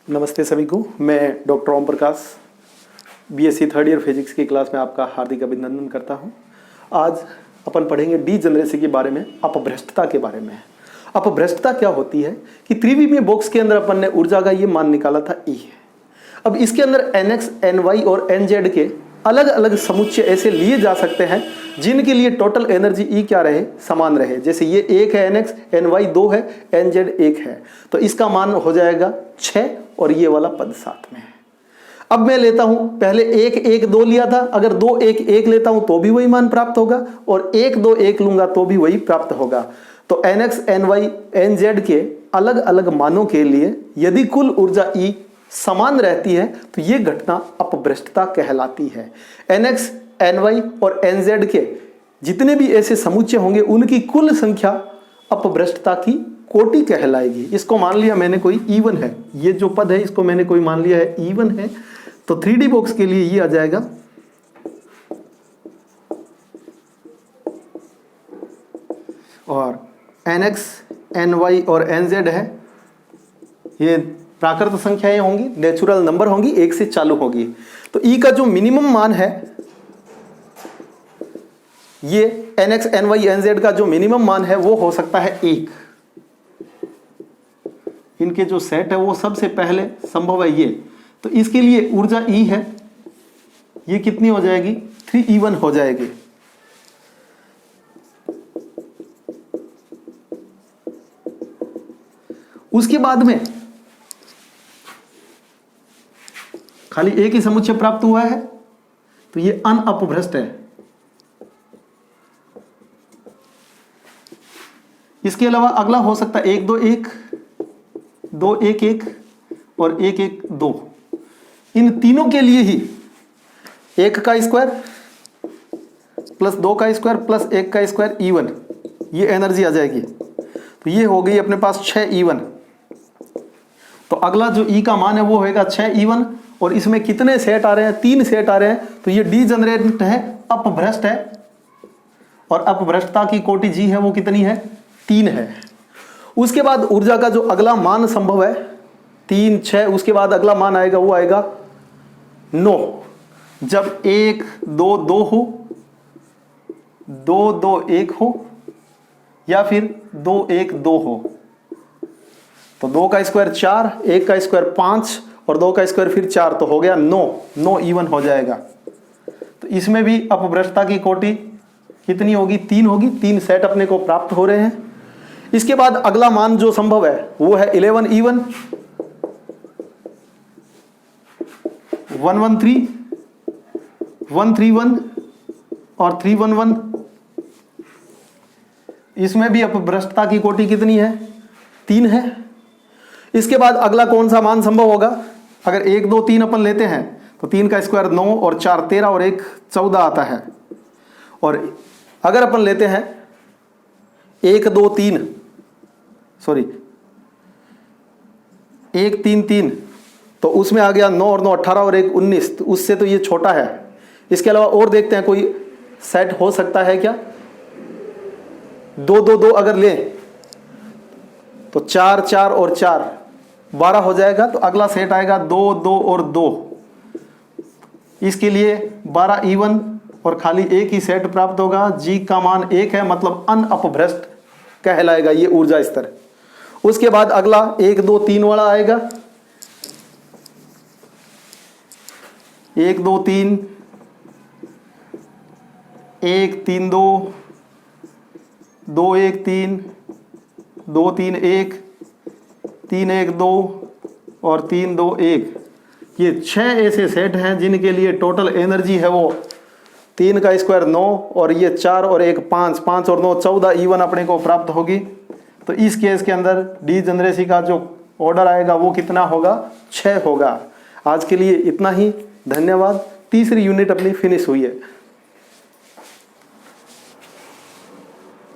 नमस्ते सभी को। मैं doctor Om Prakash BSc third year physics की क्लास में आपका हार्दिक अभिनंदन करता हूं। आज अपन पढ़ेंगे डीजनरेसी के बारे में, अपभ्रष्टता के बारे में। अपभ्रष्टता क्या होती है कि त्रिविमीय बॉक्स के अंदर अपन ने ऊर्जा का ये मान निकाला था E है। अब इसके अंदर NX, NY और NZ के अलग अलग समुच्चय ऐसे लिए जा सकते हैं जिनके लिए टोटल एनर्जी E क्या रहे, समान रहे। जैसे ये 1 है NX, NY 2 है, NZ 1 है, तो इसका मान हो जाएगा 6 और ये वाला पद साथ में है। अब मैं लेता हूं, पहले 1 1 2 लिया था, अगर 2 1 1 लेता हूं तो भी वही मान प्राप्त होगा और 1 2 1 लूंगा तो भी वही प्राप्त होगा। तो NX, NY, NZ के अलग अलग मानों के लिए यदि कुल ऊर्जा E समान रहती है तो ये घटना अपभ्रष्टता कहलाती है। NX, NY और NZ के जितने भी ऐसे समुच्चय होंगे उनकी कुल संख्या अपभ्रष्टता की कोटि कहलाएगी। इसको मान लिया मैंने कोई E1 है, ये जो पद है इसको मैंने कोई मान लिया है E1 है, तो 3D बॉक्स के लिए ये आ जाएगा और NX, NY और NZ है, ये प्राकृत संख्याएं होंगी, नेचुरल नंबर होंगी, 1 से चालू होगी। तो E का जो मिनिमम मान है, ये NX, NY, NZ का जो मिनिमम मान है वो हो सकता है 1। इनके जो सेट है वो सबसे पहले संभव है ये, तो इसके लिए ऊर्जा E है, ये कितनी हो जाएगी, 3E1 हो जाएगी। उसके बाद में खाली एक ही समुच्चय प्राप्त हुआ है तो ये अनअपभ्रष्ट है। इसके अलावा अगला हो सकता है 1 2 1, 2 1 1 और 1 1 2। इन तीनों के लिए ही 1 का स्क्वायर प्लस 2 का स्क्वायर प्लस 1 का स्क्वायर E1, ये एनर्जी आ जाएगी। तो ये हो गई अपने पास 6 E1। तो अगला जो E का मान है वो होएगा 6 E1 और इसमें कितने सेट आ रहे हैं, 3 सेट आ रहे हैं, तो ये डीजनरेट है, अपभ्रष्ट है और अपभ्रष्टता की कोटि G है वो कितनी है, 3 है। उसके बाद ऊर्जा का जो अगला मान संभव है 3 6, उसके बाद अगला मान आएगा वो आएगा 9। जब 1 2 2 हो, 2 2 1 हो या फिर 2 1 2 हो, तो 2 का स्क्वायर 4, 1 का स्क्वायर 5 और 2 का स्क्वायर फिर 4, तो हो गया 9 E1 हो जाएगा। तो इसमें भी अपभ्रष्टता की कोटि कितनी होगी, 3 होगी, 3 सेट अपने को प्राप्त हो रहे हैं। इसके बाद अगला मान जो संभव है वो है 11 E1, 113, 131 और 311। इसमें भी अपभ्रष्टता की कोटि कितनी है, 3 है। इसके बाद अगला कौन सा मान संभव होगा, अगर 1 2 3 अपन लेते हैं तो 3 का स्क्वायर 9 और 4 13 और 1 14 आता है। और अगर अपन लेते हैं 1 2 3 सॉरी 1 3 3, तो उसमें आ गया 9 और 9 18 और 1 19, तो उससे तो ये छोटा है। इसके अलावा और देखते हैं कोई सेट हो सकता है क्या, 2 2 2 अगर लें तो 4 4 और 4 12 हो जाएगा। तो अगला सेट आएगा 2 2 और 2, इसके लिए 12 E1 और खाली एक ही सेट प्राप्त होगा। G का मान 1 है, मतलब अनअपभ्रष्ट कहलाएगा ये ऊर्जा स्तर। उसके बाद अगला 1 2 3 वाला आएगा, 1 2 3, 1 3 2, 2 1 3, 2 3 1, 3 1 2 और 3 2 1। ये 6 ऐसे सेट हैं जिनके लिए टोटल एनर्जी है वो 3 का स्क्वायर 9 और ये 4 और 1 5, 5 और 9 14 E1 अपने को प्राप्त होगी। तो इस केस के अंदर डीजनरेसी का जो ऑर्डर आएगा वो कितना होगा, 6 होगा। आज के लिए इतना ही, धन्यवाद। तीसरी यूनिट अपनी फिनिश हुई है।